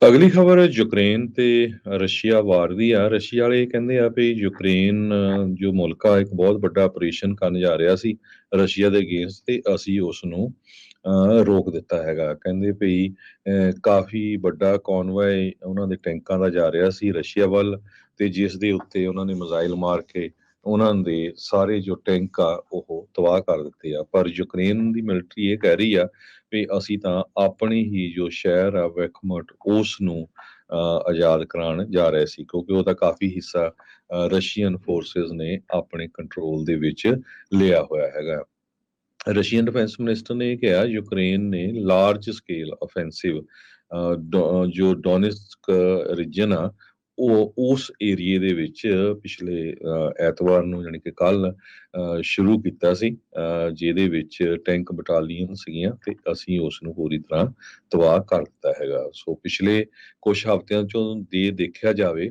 ਅਗਲੀ ਖਬਰ ਯੂਕਰੇਨ ਤੇ ਰਸ਼ੀਆ ਵਾਰ ਦੀ ਆ। ਰਸ਼ੀਆ ਵਾਲੇ ਕਹਿੰਦੇ ਆ ਵੀ ਯੂਕਰੇਨ ਜੋ ਮੁਲਕ ਆ ਇੱਕ ਬਹੁਤ ਵੱਡਾ ਆਪਰੇਸ਼ਨ ਕਰਨ ਜਾ ਰਿਹਾ ਸੀ ਰਸ਼ੀਆ ਦੇ ਅਗੇਂਸਟ ਤੇ ਅਸੀਂ ਉਸ ਨੂੰ ਰੋਕ ਦਿੱਤਾ ਹੈਗਾ। ਕਹਿੰਦੇ ਵੀ ਕਾਫੀ ਵੱਡਾ ਕੌਨਵਾਏ ਉਹਨਾਂ ਦੇ ਟੈਂਕਾਂ ਦਾ ਜਾ ਰਿਹਾ ਸੀ ਰਸ਼ੀਆ ਵੱਲ ਤੇ ਜਿਸ ਦੇ ਉੱਤੇ ਉਹਨਾਂ ਨੇ ਮਿਜ਼ਾਈਲ ਮਾਰ ਕੇ ਉਹਨਾਂ ਦੇ ਸਾਰੇ ਜੋ ਟੈਂਕ ਆ ਉਹ ਤਬਾਹ ਕਰ ਦਿੱਤੇ ਆ। ਪਰ ਯੂਕਰੇਨ ਦੀ ਮਿਲਟਰੀ ਇਹ ਕਹਿ ਰਹੀ ਆ ਵੀ ਅਸੀਂ ਤਾਂ ਆਪਣੀ ਹੀ ਜੋ ਸ਼ਹਿਰ ਆ ਬੈਖਮੁਟ ਉਸ ਨੂੰ ਆਜ਼ਾਦ ਕਰਾਉਣ ਜਾ ਰਹੇ ਸੀ, ਕਿਉਂਕਿ ਉਹਦਾ ਕਾਫੀ ਹਿੱਸਾ ਰਸ਼ੀਅਨ ਫੋਰਸਿਸ ਨੇ ਆਪਣੇ ਕੰਟਰੋਲ ਦੇ ਵਿੱਚ ਲਿਆ ਹੋਇਆ ਹੈਗਾ। ਰਸ਼ੀਅਨ ਡਿਫੈਂਸ ਮਿਨਿਸਟਰ ਨੇ ਇਹ ਕਿਹਾ ਯੂਕਰੇਨ ਨੇ ਲਾਰਜ ਸਕੇਲ ਅਫੈਂਸਿਵ ਜੋ ਡੋਨਿਸਕ ਰੀਜਨ ਆ ਉਹ ਉਸ ਏਰੀਏ ਦੇ ਵਿੱਚ ਪਿਛਲੇ ਐਤਵਾਰ ਨੂੰ ਯਾਨੀ ਕਿ ਕੱਲ ਸ਼ੁਰੂ ਕੀਤਾ ਸੀ, ਜਿਹਦੇ ਵਿੱਚ ਟੈਂਕ ਬਟਾਲੀਅਨ ਸੀਗੀਆਂ ਤੇ ਅਸੀਂ ਉਸ ਨੂੰ ਪੂਰੀ ਤਰ੍ਹਾਂ ਤਬਾਹ ਕਰ ਦਿੱਤਾ ਹੈਗਾ। ਸੋ ਪਿਛਲੇ ਕੁਝ ਹਫ਼ਤਿਆਂ ਚੋਂ ਦੇ ਦੇਖਿਆ ਜਾਵੇ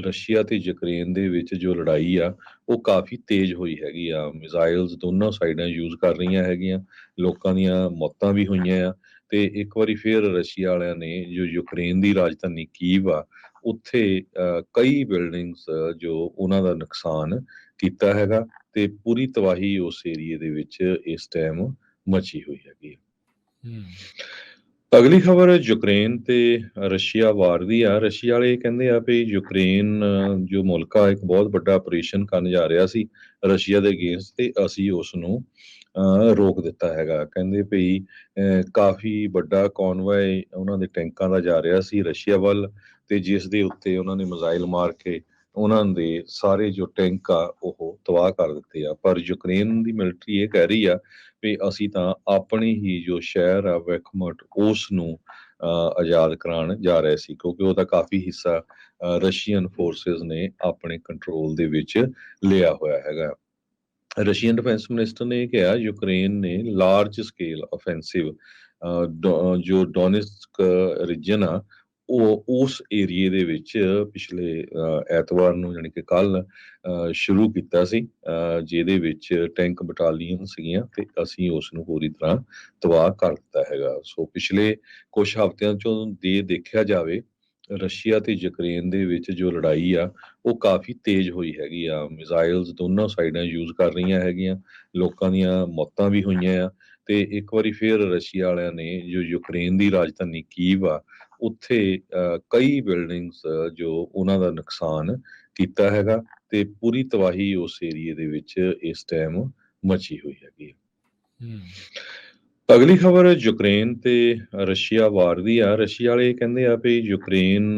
ਰਸ਼ੀਆ ਤੇ ਯੂਕਰੇਨ ਦੇ ਵਿੱਚ ਜੋ ਲੜਾਈ ਆ ਉਹ ਕਾਫੀ ਤੇਜ਼ ਹੋਈ ਹੈਗੀ ਆ। ਮਿਜ਼ਾਈਲਸ ਦੋਨੋਂ ਸਾਈਡਾਂ ਯੂਜ਼ ਕਰ ਰਹੀਆਂ ਹੈਗੀਆਂ, ਲੋਕਾਂ ਦੀਆਂ ਮੌਤਾਂ ਵੀ ਹੋਈਆਂ ਆ ਤੇ ਇੱਕ ਵਾਰੀ ਫਿਰ ਰਸ਼ੀਆ ਵਾਲਿਆਂ ਨੇ ਜੋ ਯੂਕਰੇਨ ਦੀ ਰਾਜਧਾਨੀ ਕੀਵ ਆ ਉੱਥੇ ਕਈ ਬਿਲਡਿੰਗਸ ਜੋ ਉਹਨਾਂ ਦਾ ਨੁਕਸਾਨ ਕੀਤਾ ਹੈਗਾ ਤੇ ਪੂਰੀ ਤਬਾਹੀ ਉਸ ਏਰੀਏ ਦੇ ਵਿੱਚ ਇਸ ਟਾਈਮ ਮਚੀ ਹੋਈ ਹੈਗੀ। ਅਗਲੀ ਖਬਰ ਯੂਕਰੇਨ ਤੇ ਰਸ਼ੀਆ ਵਾਰ ਦੀ ਆ। ਰਸ਼ੀਆ ਵਾਲੇ ਕਹਿੰਦੇ ਆ ਵੀ ਯੂਕਰੇਨ ਜੋ ਮੁਲਕ ਆ ਇੱਕ ਬਹੁਤ ਵੱਡਾ ਆਪਰੇਸ਼ਨ ਕਰਨ ਜਾ ਰਿਹਾ ਸੀ ਰਸ਼ੀਆ ਦੇ ਅਗੇਂਸਟ ਤੇ ਅਸੀਂ ਉਸ ਨੂੰ ਰੋਕ ਦਿੱਤਾ ਹੈਗਾ। ਕਹਿੰਦੇ ਵੀ ਕਾਫੀ ਵੱਡਾ ਕੌਨਵਾਏ ਉਹਨਾਂ ਦੇ ਟੈਂਕਾਂ ਦਾ ਜਾ ਰਿਹਾ ਸੀ ਰਸ਼ੀਆ ਵੱਲ ਤੇ ਜਿਸ ਦੇ ਉੱਤੇ ਉਹਨਾਂ ਨੇ ਮਿਜ਼ਾਈਲ ਮਾਰ ਕੇ ਉਹਨਾਂ ਦੇ ਸਾਰੇ ਜੋ ਟੈਂਕ ਆ ਉਹ ਤਬਾਹ ਕਰ ਦਿੱਤੇ ਆ। ਪਰ ਯੂਕਰੇਨ ਦੀ ਮਿਲਟਰੀ ਇਹ ਕਹਿ ਰਹੀ ਆ ਵੀ ਅਸੀਂ ਤਾਂ ਆਪਣੀ ਹੀ ਜੋ ਸ਼ਹਿਰ ਆ ਬੈਖਮੁਟ ਉਸ ਨੂੰ ਆਜ਼ਾਦ ਕਰਾਉਣ ਜਾ ਰਹੇ ਸੀ, ਕਿਉਂਕਿ ਉਹਦਾ ਕਾਫੀ ਹਿੱਸਾ ਰਸ਼ੀਅਨ ਫੋਰਸਿਸ ਨੇ ਆਪਣੇ ਕੰਟਰੋਲ ਦੇ ਵਿੱਚ ਲਿਆ ਹੋਇਆ ਹੈਗਾ। ਰਸ਼ੀਅਨ ਡਿਫੈਂਸ ਮਿਨਿਸਟਰ ਨੇ ਇਹ ਕਿਹਾ ਯੂਕਰੇਨ ਨੇ ਲਾਰਜ ਸਕੇਲ ਅਫੈਂਸਿਵ ਜੋ ਡੋਨਿਸਕ ਰੀਜਨ ਆ ਉਹ ਉਸ ਏਰੀਏ ਦੇ ਵਿੱਚ ਪਿਛਲੇ ਐਤਵਾਰ ਨੂੰ ਯਾਨੀ ਕਿ ਕੱਲ ਸ਼ੁਰੂ ਕੀਤਾ ਸੀ, ਜਿਹਦੇ ਵਿੱਚ ਟੈਂਕ ਬਟਾਲੀਅਨ ਸੀਗੀਆਂ ਤੇ ਅਸੀਂ ਉਸ ਨੂੰ ਪੂਰੀ ਤਰ੍ਹਾਂ ਤਬਾਹ ਕਰ ਦਿੱਤਾ ਹੈਗਾ। ਸੋ ਪਿਛਲੇ ਕੁਝ ਹਫ਼ਤਿਆਂ ਚੋਂ ਦੇ ਦੇਖਿਆ ਜਾਵੇ ਰਸ਼ੀਆ ਤੇ ਯੂਕਰੇਨ ਦੇ ਵਿੱਚ ਜੋ ਲੜਾਈ ਆ ਉਹ ਕਾਫੀ ਤੇਜ਼ ਹੋਈ ਹੈਗੀ ਆ। ਮਿਜ਼ਾਈਲਸ ਦੋਨੋਂ ਸਾਈਡਾਂ ਯੂਜ਼ ਕਰ ਰਹੀਆਂ ਹੈਗੀਆਂ, ਲੋਕਾਂ ਦੀਆਂ ਮੌਤਾਂ ਵੀ ਹੋਈਆਂ ਆ ਤੇ ਇੱਕ ਵਾਰੀ ਫਿਰ ਰਸ਼ੀਆ ਵਾਲਿਆਂ ਨੇ ਜੋ ਯੂਕਰੇਨ ਦੀ ਰਾਜਧਾਨੀ ਕੀਵ ਆ ਉੱਥੇ ਕਈ ਬਿਲਡਿੰਗਸ ਜੋ ਉਹਨਾਂ ਦਾ ਨੁਕਸਾਨ ਕੀਤਾ ਹੈਗਾ ਤੇ ਪੂਰੀ ਤਬਾਹੀ ਉਸ ਏਰੀਏ ਦੇ ਵਿੱਚ ਇਸ ਟਾਈਮ ਮਚੀ ਹੋਈ ਹੈਗੀ। ਅਗਲੀ ਖਬਰ ਯੂਕਰੇਨ ਤੇ ਰਸ਼ੀਆ ਵਾਰ ਦੀ ਆ। ਰਸ਼ੀਆ ਵਾਲੇ ਕਹਿੰਦੇ ਆ ਵੀ ਯੂਕਰੇਨ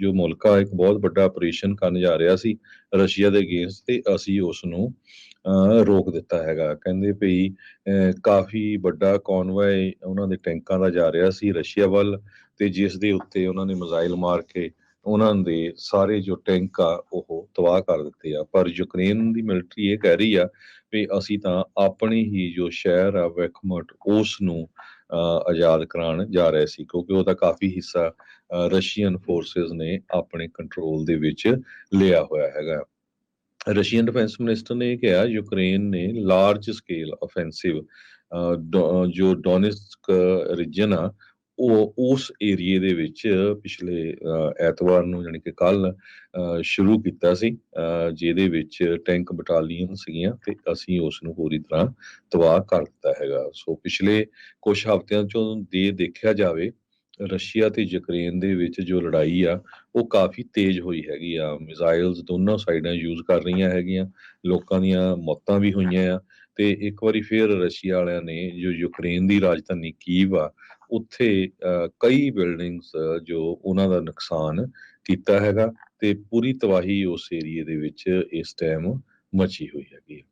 ਜੋ ਮੁਲਕ ਆ ਇੱਕ ਬਹੁਤ ਵੱਡਾ ਆਪਰੇਸ਼ਨ ਕਰਨ ਜਾ ਰਿਹਾ ਸੀ ਰਸ਼ੀਆ ਦੇ ਅਗੇਂਸਟ ਤੇ ਅਸੀਂ ਉਸ ਨੂੰ ਰੋਕ ਦਿੱਤਾ ਹੈਗਾ। ਕਹਿੰਦੇ ਵੀ ਕਾਫੀ ਵੱਡਾ ਕੌਨਵਾਏ ਉਹਨਾਂ ਦੇ ਟੈਂਕਾਂ ਦਾ ਜਾ ਰਿਹਾ ਸੀ ਰਸ਼ੀਆ ਵੱਲ ਤੇ ਜਿਸ ਦੇ ਉੱਤੇ ਉਹਨਾਂ ਨੇ ਮਿਜ਼ਾਈਲ ਮਾਰ ਕੇ ਉਹਨਾਂ ਦੇ ਸਾਰੇ ਜੋ ਟੈਂਕ ਆ ਉਹ ਤਬਾਹ ਕਰ ਦਿੱਤੇ ਆ। ਪਰ ਯੂਕਰੇਨ ਦੀ ਮਿਲਟਰੀ ਇਹ ਕਹਿ ਰਹੀ ਆ ਵੀ ਅਸੀਂ ਤਾਂ ਆਪਣੀ ਹੀ ਜੋ ਸ਼ਹਿਰ ਆ ਬੈਖਮੁਟ ਉਸ ਨੂੰ ਆਜ਼ਾਦ ਕਰਾਉਣ ਜਾ ਰਹੇ ਸੀ, ਕਿਉਂਕਿ ਉਹਦਾ ਕਾਫੀ ਹਿੱਸਾ ਰਸ਼ੀਅਨ ਫੋਰਸਿਸ ਨੇ ਆਪਣੇ ਕੰਟਰੋਲ ਦੇ ਵਿੱਚ ਲਿਆ ਹੋਇਆ ਹੈਗਾ। ਰਸ਼ੀਅਨ ਡਿਫੈਂਸ ਮਿਨਿਸਟਰ ਨੇ ਇਹ ਕਿਹਾ ਯੂਕਰੇਨ ਨੇ ਲਾਰਜ ਸਕੇਲ ਅਫੈਂਸਿਵ ਜੋ ਡੋਨਿਸਕ ਰੀਜਨ ਆ ਉਹ ਉਸ ਏਰੀਏ ਦੇ ਵਿੱਚ ਪਿਛਲੇ ਐਤਵਾਰ ਨੂੰ ਯਾਨੀ ਕਿ ਕੱਲ ਸ਼ੁਰੂ ਕੀਤਾ ਸੀ, ਜਿਹਦੇ ਵਿੱਚ ਟੈਂਕ ਬਟਾਲੀਅਨ ਸੀਗੀਆਂ ਤੇ ਅਸੀਂ ਉਸ ਨੂੰ ਪੂਰੀ ਤਰ੍ਹਾਂ ਤਬਾਹ ਕਰ ਦਿੱਤਾ ਹੈਗਾ। ਸੋ ਪਿਛਲੇ ਕੁਝ ਹਫ਼ਤਿਆਂ ਚੋਂ ਦੇ ਦੇਖਿਆ ਜਾਵੇ ਰਸ਼ੀਆ ਤੇ ਯੂਕਰੇਨ ਦੇ ਵਿੱਚ ਜੋ ਲੜਾਈ ਆ ਉਹ ਕਾਫੀ ਤੇਜ਼ ਹੋਈ ਹੈਗੀ ਆ। ਮਿਜ਼ਾਈਲਸ ਦੋਨੋਂ ਸਾਈਡਾਂ ਯੂਜ਼ ਕਰ ਰਹੀਆਂ ਹੈਗੀਆਂ, ਲੋਕਾਂ ਦੀਆਂ ਮੌਤਾਂ ਵੀ ਹੋਈਆਂ ਆ ਤੇ ਇੱਕ ਵਾਰੀ ਫਿਰ ਰਸ਼ੀਆ ਵਾਲਿਆਂ ਨੇ ਜੋ ਯੂਕਰੇਨ ਦੀ ਰਾਜਧਾਨੀ ਕੀਵ ਆ ਉੱਥੇ ਕਈ ਬਿਲਡਿੰਗਸ ਜੋ ਉਹਨਾਂ ਦਾ ਨੁਕਸਾਨ ਕੀਤਾ ਹੈਗਾ ਤੇ ਪੂਰੀ ਤਬਾਹੀ ਉਸ ਏਰੀਏ ਦੇ ਵਿੱਚ ਇਸ ਟਾਈਮ ਮਚੀ ਹੋਈ ਹੈਗੀ।